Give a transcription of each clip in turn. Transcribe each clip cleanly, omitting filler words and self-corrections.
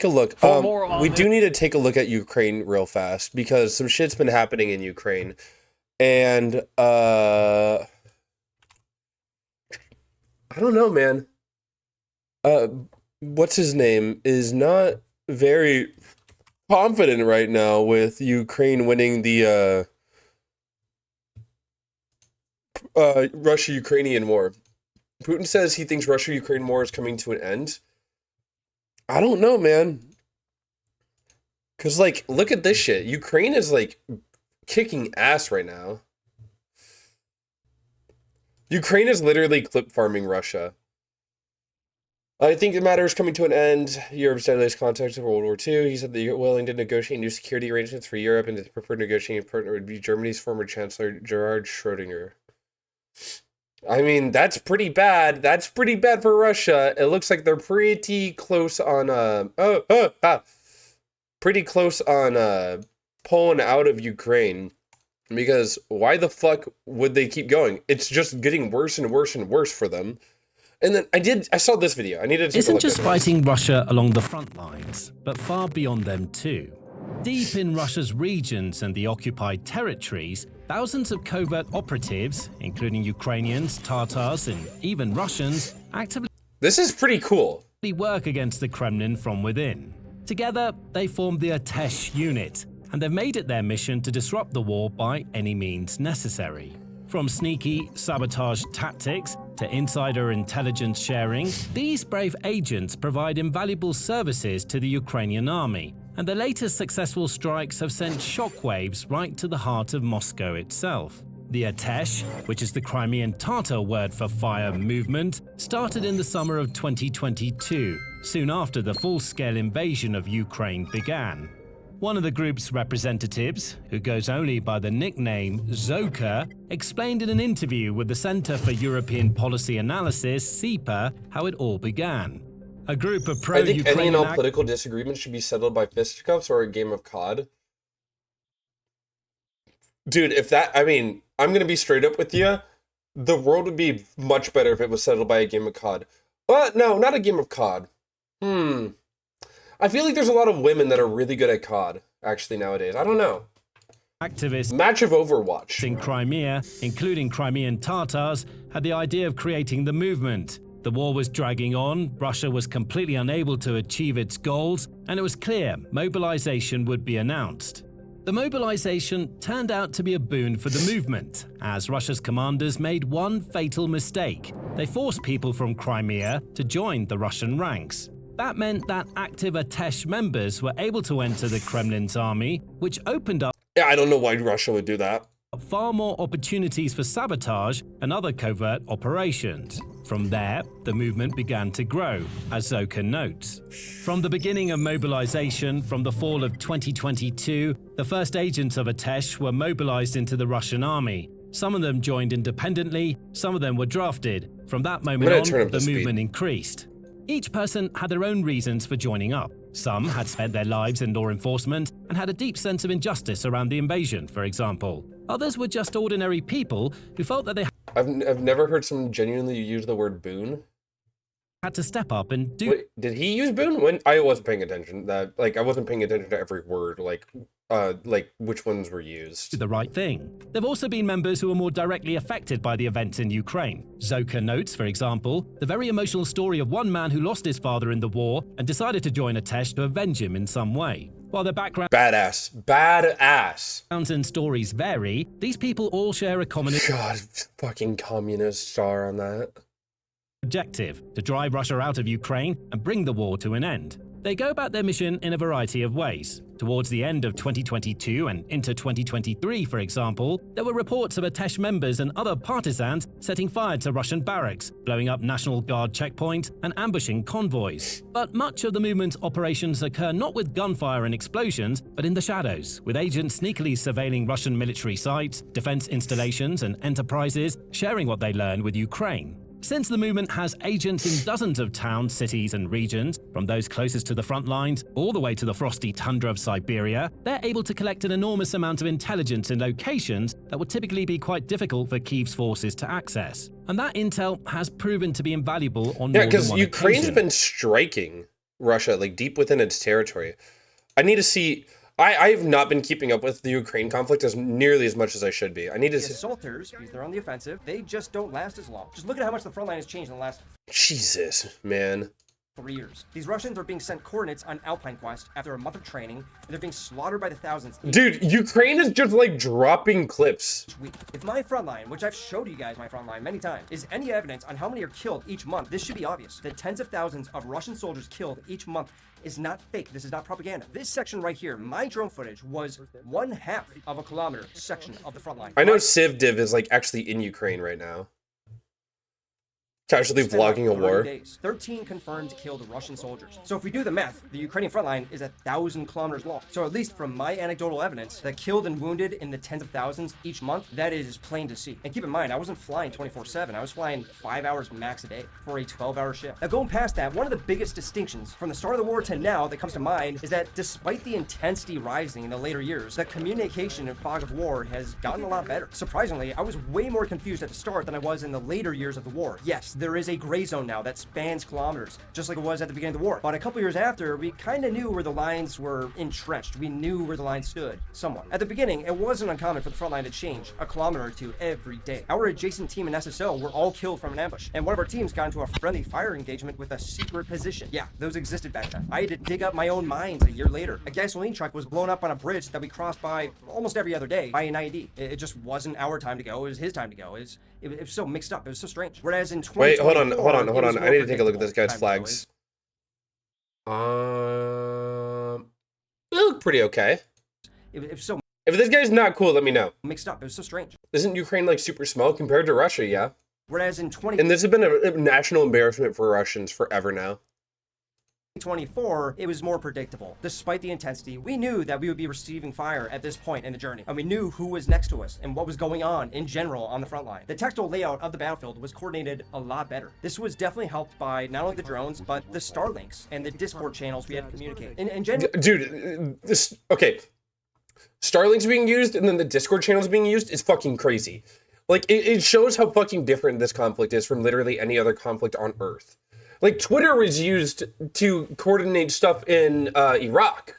take a look. For more on We this- do need to take a look at Ukraine real fast because some shit's been happening in Ukraine, and I don't know, man. What's his name is not very confident right now with Ukraine winning the Russia-Ukrainian war. Putin says he thinks Russia-Ukraine war is coming to an end. I don't know, man. Because, like, look at this shit. Ukraine is, like, kicking ass right now. Ukraine is literally clip farming Russia. I think the matter is coming to an end. Europe's deadliest context of World War II. He said that you're willing to negotiate new security arrangements for Europe, and his preferred negotiating partner would be Germany's former Chancellor Gerhard Schrödinger. I mean, that's pretty bad. That's pretty bad for Russia. It looks like they're pretty close on pretty close on pulling out of Ukraine. Because why the fuck would they keep going? It's just getting worse and worse and worse for them. And then I saw this video. I needed to take a Isn't look just at it. fighting Russia along the front lines, but far beyond them too. Deep in Russia's regions and the occupied territories, thousands of covert operatives, including Ukrainians, Tatars, and even Russians, actively This is pretty cool. work against the Kremlin from within. Together, they formed the Atesh unit, and they've made it their mission to disrupt the war by any means necessary. From sneaky sabotage tactics to insider intelligence sharing, these brave agents provide invaluable services to the Ukrainian army, and the latest successful strikes have sent shockwaves right to the heart of Moscow itself. The Atesh, which is the Crimean Tatar word for fire movement, started in the summer of 2022, soon after the full-scale invasion of Ukraine began. One of the group's representatives, who goes only by the nickname Zoka, explained in an interview with the Center for European Policy Analysis, CEPA, how it all began. A group of I think any pro-Ukrainian and all political disagreements should be settled by fisticuffs or a game of COD. Dude, if that, I mean, I'm going to be straight up with you. The world would be much better if it was settled by a game of COD. No, not a game of COD. I feel like there's a lot of women that are really good at COD, actually, nowadays. I don't know. activists Match of Overwatch. in Crimea, including Crimean Tatars, had the idea of creating the movement. The war was dragging on, Russia was completely unable to achieve its goals, and it was clear mobilization would be announced. The mobilization turned out to be a boon for the movement, as Russia's commanders made one fatal mistake. They forced people from Crimea to join the Russian ranks. That meant that active Atesh members were able to enter the Kremlin's army, which opened up Yeah, I don't know why Russia would do that. far more opportunities for sabotage and other covert operations. From there, the movement began to grow, as Zoka notes. From the beginning of mobilization, from the fall of 2022, the first agents of Atesh were mobilized into the Russian army. Some of them joined independently, some of them were drafted. From that moment gonna turn on, up the the speed. movement increased. Each person had their own reasons for joining up. Some had spent their lives in law enforcement and had a deep sense of injustice around the invasion, for example. Others were just ordinary people who felt that they I've never heard someone genuinely use the word boon. had to step up and do Wait, did he use boon? When I wasn't paying attention. I wasn't paying attention to every word. Like which ones were used. the right thing. There have also been members who were more directly affected by the events in Ukraine. Zoka notes, for example, the very emotional story of one man who lost his father in the war and decided to join Atesh to avenge him in some way. While their backgrounds Badass. and stories vary, these people all share a common God, fucking communist star on that. objective: to drive Russia out of Ukraine and bring the war to an end. They go about their mission in a variety of ways. Towards the end of 2022 and into 2023, for example, there were reports of Atesh members and other partisans setting fire to Russian barracks, blowing up National Guard checkpoints, and ambushing convoys. But much of the movement's operations occur not with gunfire and explosions, but in the shadows, with agents sneakily surveilling Russian military sites, defense installations, and enterprises, sharing what they learn with Ukraine. Since the movement has agents in dozens of towns, cities, and regions, from those closest to the front lines all the way to the frosty tundra of Siberia, they're able to collect an enormous amount of intelligence in locations that would typically be quite difficult for Kyiv's forces to access. And that intel has proven to be invaluable on Yeah, more than because one Ukraine's occasion. been striking Russia, like deep within its territory. I need to see. I have not been keeping up with the Ukraine conflict as nearly as much as I should be. I need to The see. assaulters, because they're on the offensive, they just don't last as long. Just look at how much the front line has changed in the last Jesus, man. 3 years. These Russians are being sent coordinates on Alpine Quest after a month of training, and they're being slaughtered by the thousands Dude, Ukraine is just like dropping clips. each week. If my front line, which I've showed you guys my front line many times, is any evidence on how many are killed each month, this should be obvious. The tens of thousands of Russian soldiers killed each month is not fake. This is not propaganda. This section right here, my drone footage, was 1/2 of a kilometer section of the front line. I know Civdiv is like actually in Ukraine right now. Casually Spent about vlogging a 30 war. days. 13 confirmed killed Russian soldiers. So if we do the math, the Ukrainian front line is 1,000 kilometers long. So at least from my anecdotal evidence, the killed and wounded in the tens of thousands each month, that is plain to see. And keep in mind, I wasn't flying 24/7. I was flying 5 hours max a day for a 12-hour shift. Now going past that, one of the biggest distinctions from the start of the war to now that comes to mind is that despite the intensity rising in the later years, the communication in fog of war has gotten a lot better. Surprisingly, I was way more confused at the start than I was in the later years of the war. Yes, there is a gray zone now that spans kilometers, just like it was at the beginning of the war. But a couple years after, we kind of knew where the lines were entrenched. We knew where the lines stood, somewhat. At the beginning, it wasn't uncommon for the front line to change a kilometer or two every day. Our adjacent team in SSO were all killed from an ambush, and one of our teams got into a friendly fire engagement with a secret position. Yeah, those existed back then. I had to dig up my own mines a year later. A gasoline truck was blown up on a bridge that we crossed by almost every other day by an IED. It just wasn't our time to go. It was his time to go. It was so mixed up. It was so strange. Whereas in 2024, Wait, hold on. it was I more need to take a look at this predictable guy's time to go. They look pretty okay. It was so If this guy's not cool, let me know. mixed up. It was so strange. Isn't Ukraine like super small compared to Russia? Yeah. Whereas in And this has been a national embarrassment for Russians forever now. 2024, it was more predictable. Despite the intensity, we knew that we would be receiving fire at this point in the journey, and we knew who was next to us and what was going on in general on the front line. The tactical layout of the battlefield was coordinated a lot better. This was definitely helped by not only the drones, but the Starlinks and the Discord channels we had to communicate. In general, Dude, this okay. Starlink's being used and then the Discord channels being used is fucking crazy. Like it shows how fucking different this conflict is from literally any other conflict on Earth. Like Twitter was used to coordinate stuff in Iraq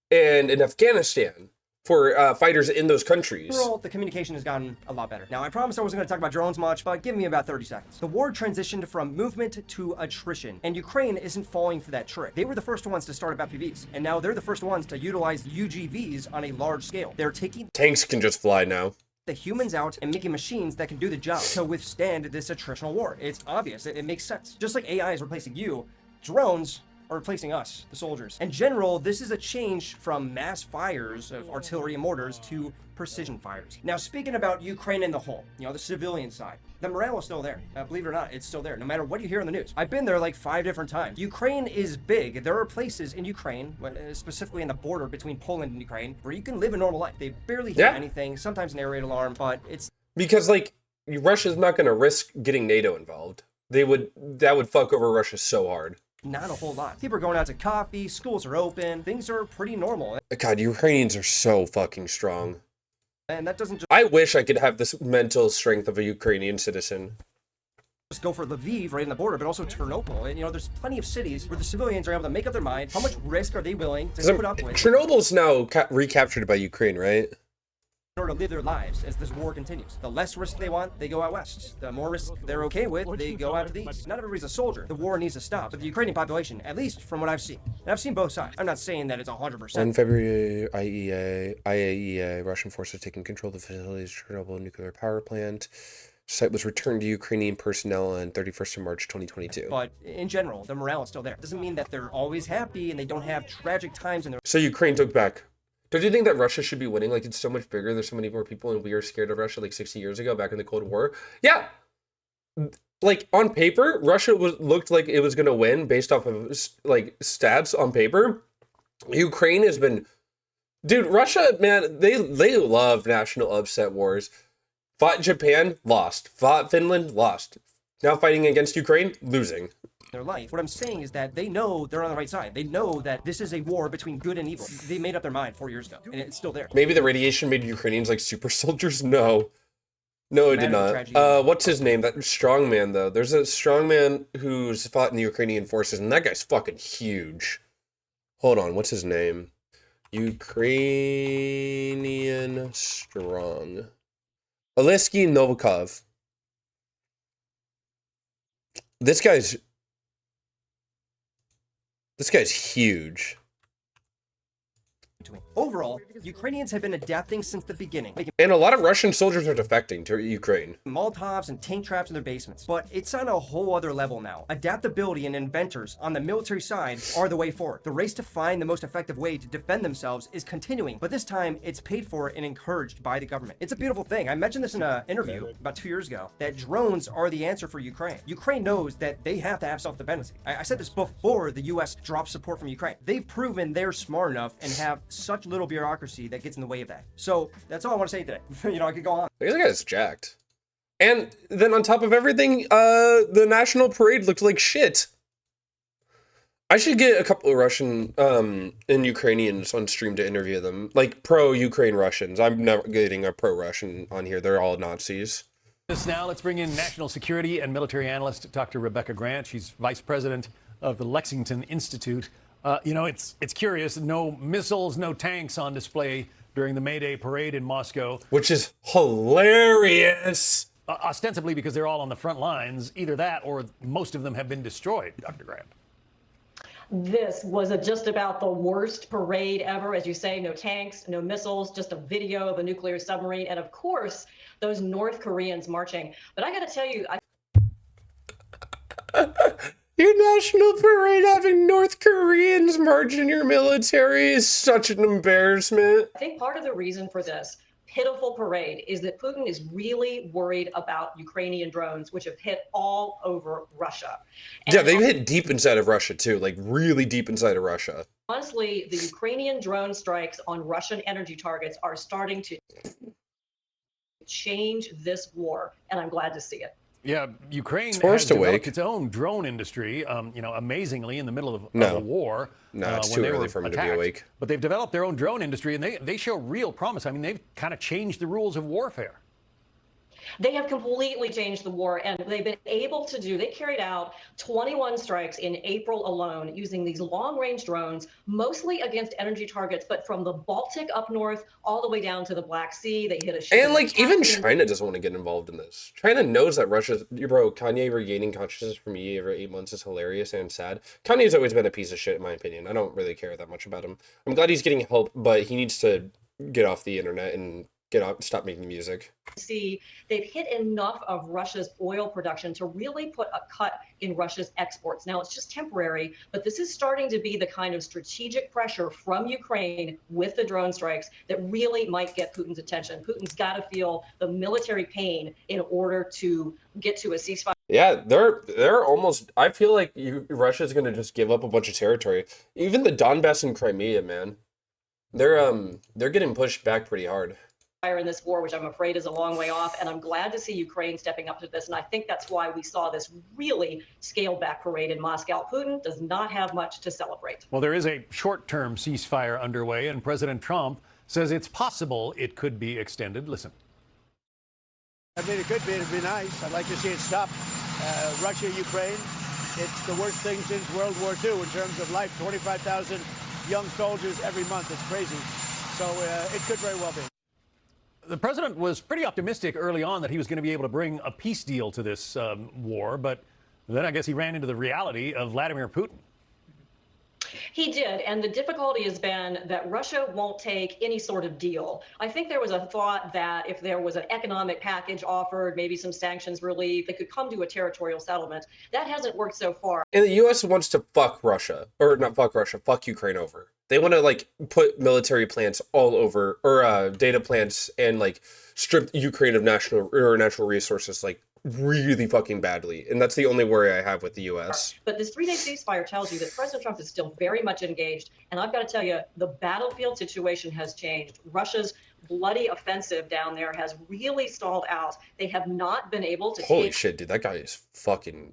and in Afghanistan for fighters in those countries. overall, the communication has gotten a lot better. Now, I promised I wasn't going to talk about drones much, but give me about 30 seconds. The war transitioned from movement to attrition, and Ukraine isn't falling for that trick. They were the first ones to start up FPVs, and now they're the first ones to utilize UGVs on a large scale. They're taking Tanks can just fly now. the humans out and making machines that can do the job to withstand this attritional war. It's obvious. It makes sense. Just like AI is replacing you, drones are replacing us, the soldiers. In general, this is a change from mass fires of artillery and mortars to precision fires. Now, speaking about Ukraine in the whole, the civilian side, the morale is still there. Believe it or not, it's still there, no matter what you hear on the news. I've been there like 5 different times. Ukraine is big. There are places in Ukraine, specifically in the border between Poland and Ukraine, where you can live a normal life. They barely hear Yeah. anything, sometimes an air raid alarm, but it's Because like Russia's not gonna risk getting NATO involved. That would fuck over Russia so hard. not a whole lot. People are going out to coffee, schools are open, things are pretty normal. God, Ukrainians are so fucking strong. And that doesn't I wish I could have this mental strength of a Ukrainian citizen. just go for Lviv right in the border, but also Ternopil. And there's plenty of cities where the civilians are able to make up their mind. How much risk are they willing to put up with Chernobyl's now recaptured by Ukraine, right? in order to live their lives as this war continues? The less risk they want, they go out west. The more risk they're okay with, they go out to the east. Not everybody's a soldier. The war needs to stop. But the Ukrainian population, at least from what I've seen, and I've seen both sides. I'm not saying that it's 100%. On February, IAEA, Russian forces taking control of the facility's Chernobyl nuclear power plant. Site was returned to Ukrainian personnel on 31st of March 2022. But in general, the morale is still there. Doesn't mean that they're always happy and they don't have tragic times in their So Ukraine took back. Don't you think that Russia should be winning? Like, it's so much bigger. There's so many more people, and we were scared of Russia like 60 years ago, back in the Cold War. Yeah. Like, on paper, Russia looked like it was going to win based off of, like, stats on paper. Ukraine has been... Dude, Russia, man, they love national upset wars. Fought Japan, lost. Fought Finland, lost. Now fighting against Ukraine, losing. life. What I'm saying is that they know they're on the right side. They know that this is a war between good and evil. They made up their mind 4 years ago, and it's still there. Maybe the radiation made Ukrainians like super soldiers? No. No, it Man did of the not. tragedy. What's his name? That strongman though. There's a strongman who's fought in the Ukrainian forces, and that guy's fucking huge. Hold on, what's his name? Ukrainian strong. Alexei Novikov. This guy's huge. Overall, Ukrainians have been adapting since the beginning, making And a lot of Russian soldiers are defecting to Ukraine. Molotovs and tank traps in their basements. But it's on a whole other level now. Adaptability and inventors on the military side are the way forward. The race to find the most effective way to defend themselves is continuing, but this time it's paid for and encouraged by the government. It's a beautiful thing. I mentioned this in an interview about 2 years ago, that drones are the answer for Ukraine. Ukraine knows that they have to have self-dependency. I said this before the US dropped support from Ukraine. They've proven they're smart enough and have such little bureaucracy that gets in the way of that. So that's all I want to say today. I could go on. This guy's jacked. And then on top of everything, the national parade looked like shit. I should get a couple of Russian and Ukrainians on stream to interview them. Like pro-Ukraine Russians. I'm never getting a pro-Russian on here. They're all Nazis. Now let's bring in national security and military analyst Dr. Rebecca Grant. She's vice president of the Lexington Institute. It's curious. No missiles, no tanks on display during the May Day parade in Moscow. Which is hilarious. Ostensibly because they're all on the front lines. Either that or most of them have been destroyed, Dr. Grant. This was just about the worst parade ever. As you say, no tanks, no missiles, just a video of a nuclear submarine. And of course, those North Koreans marching. But I got to tell you, Your national parade having North Koreans march in your military is such an embarrassment. I think part of the reason for this pitiful parade is that Putin is really worried about Ukrainian drones, which have hit all over Russia. And yeah, they've hit deep inside of Russia too, like really deep inside of Russia. Honestly, the Ukrainian drone strikes on Russian energy targets are starting to change this war, and I'm glad to see it. Yeah, Ukraine has forced developed awake. its own drone industry, amazingly in the middle of No. a war. No, it's when too they early were for me to be attacked. awake. But they've developed their own drone industry, and they show real promise. I mean, they've kind of changed the rules of warfare. They have completely changed the war, and they've been able to they carried out 21 strikes in April alone using these long-range drones, mostly against energy targets, but from the Baltic up north all the way down to the Black Sea. They hit a ship. And like even China doesn't want to get involved in this. China knows that Russia's, bro, Kanye regaining consciousness from me every 8 months is hilarious and sad. Kanye's always been a piece of shit in my opinion. I don't really care that much about him. I'm glad he's getting help, but he needs to get off the internet and stop making music. See, they've hit enough of Russia's oil production to really put a cut in Russia's exports. Now, it's just temporary, but this is starting to be the kind of strategic pressure from Ukraine with the drone strikes that really might get Putin's attention. Putin's got to feel the military pain in order to get to a ceasefire. Yeah, they're almost. I feel like Russia's gonna just give up a bunch of territory. Even the Donbass and Crimea, man, they're getting pushed back pretty hard in this war, which I'm afraid is a long way off. And I'm glad to see Ukraine stepping up to this. And I think that's why we saw this really scaled back parade in Moscow. Putin does not have much to celebrate. Well, there is a short-term ceasefire underway, and President Trump says it's possible it could be extended. Listen. I mean, it could be. It'd be nice. I'd like to see it stop. Russia, Ukraine, it's the worst thing since World War II in terms of life. 25,000 young soldiers every month. It's crazy. So it could very well be. The president was pretty optimistic early on that he was going to be able to bring a peace deal to this war, but then I guess he ran into the reality of Vladimir Putin. He did, and the difficulty has been that Russia won't take any sort of deal. I think there was a thought that if there was an economic package offered, maybe some sanctions relief, they could come to a territorial settlement. That hasn't worked so far. And the U.S. wants to fuck Russia, or not fuck Russia, fuck Ukraine over. They want to like put military plants all over, or data plants, and like strip Ukraine of natural resources like really fucking badly. And that's the only worry I have with the U.S. But this 3-day ceasefire tells you that President Trump is still very much engaged. And I've got to tell you, the battlefield situation has changed. Russia's bloody offensive down there has really stalled out. They have not been able to Holy shit, dude, that guy is fucking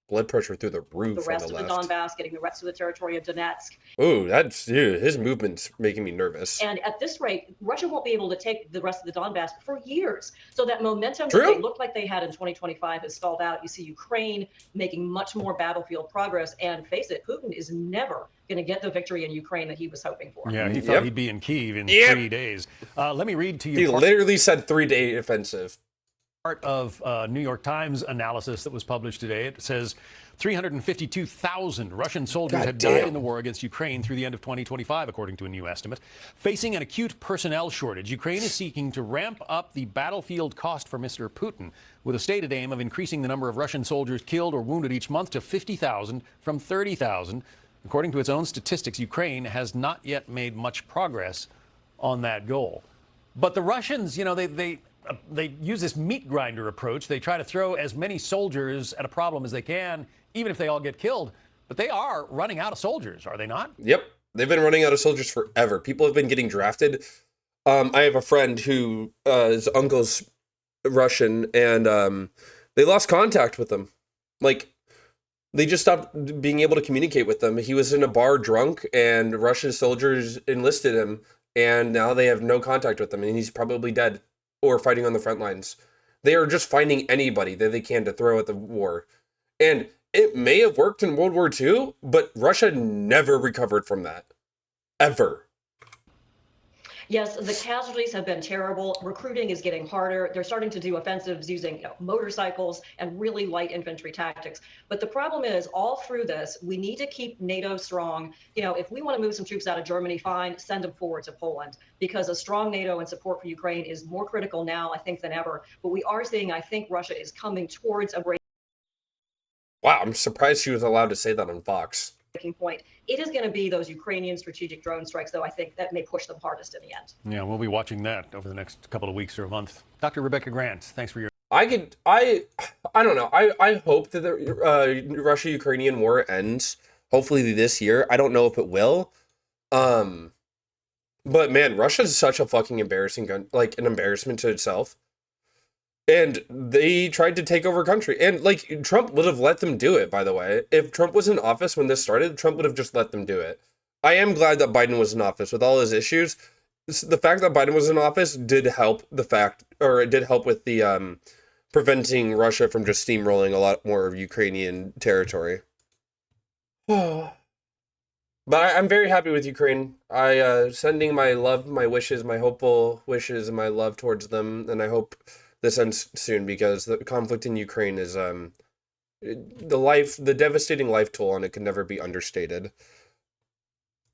blood pressure through the roof the on rest the of the left. Donbass, getting the rest of the territory of Donetsk. Ooh, that's his movement's making me nervous. And at this rate, Russia won't be able to take the rest of the Donbass for years. So that momentum that True. they looked like they had in 2025 has stalled out. You see Ukraine making much more battlefield progress. And face it, Putin is never going to get the victory in Ukraine that he was hoping for. Yeah, he thought Yep. he'd be in Kyiv in Yep. 3 days. Let me read to you He part literally said 3-day offensive. of New York Times analysis that was published today. It says 352,000 Russian soldiers God had died damn. in the war against Ukraine through the end of 2025, according to a new estimate. Facing an acute personnel shortage, Ukraine is seeking to ramp up the battlefield cost for Mr. Putin, with a stated aim of increasing the number of Russian soldiers killed or wounded each month to 50,000 from 30,000. According to its own statistics, Ukraine has not yet made much progress on that goal. But the Russians, you know, they use this meat grinder approach. They try to throw as many soldiers at a problem as they can, even if they all get killed. But they are running out of soldiers, are they not? Yep. They've been running out of soldiers forever. People have been getting drafted. I have a friend who his uncle's Russian, and they lost contact with him. Like, they just stopped being able to communicate with them. He was in a bar drunk, and Russian soldiers enlisted him, and now they have no contact with him, and he's probably dead or fighting on the front lines. They are just finding anybody that they can to throw at the war. And it may have worked in World War II, but Russia never recovered from that. Ever. Yes, the casualties have been terrible. Recruiting is getting harder. They're starting to do offensives using motorcycles and really light infantry tactics. But the problem is, all through this, we need to keep NATO strong. If we want to move some troops out of Germany, fine, send them forward to Poland, because a strong NATO and support for Ukraine is more critical now, I think, than ever. But we are seeing, I think, Russia is coming towards a breaking Wow, I'm surprised she was allowed to say that on Fox. point. It is going to be those Ukrainian strategic drone strikes, though, I think, that may push them hardest in the end. Yeah, we'll be watching that over the next couple of weeks or a month. Dr. Rebecca Grant, thanks for your... I don't know. I hope that the Russia-Ukrainian war ends hopefully this year. I don't know if it will. But man, Russia's such a fucking embarrassing an embarrassment to itself. And they tried to take over country. And Trump would have let them do it, by the way. If Trump was in office when this started, Trump would have just let them do it. I am glad that Biden was in office with all his issues. The fact that Biden was in office did help with the preventing Russia from just steamrolling a lot more of Ukrainian territory. But I'm very happy with Ukraine. I sending my love, my wishes, my hopeful wishes, and my love towards them, and I hope this ends soon, because the conflict in Ukraine is the devastating life toll on it can never be understated.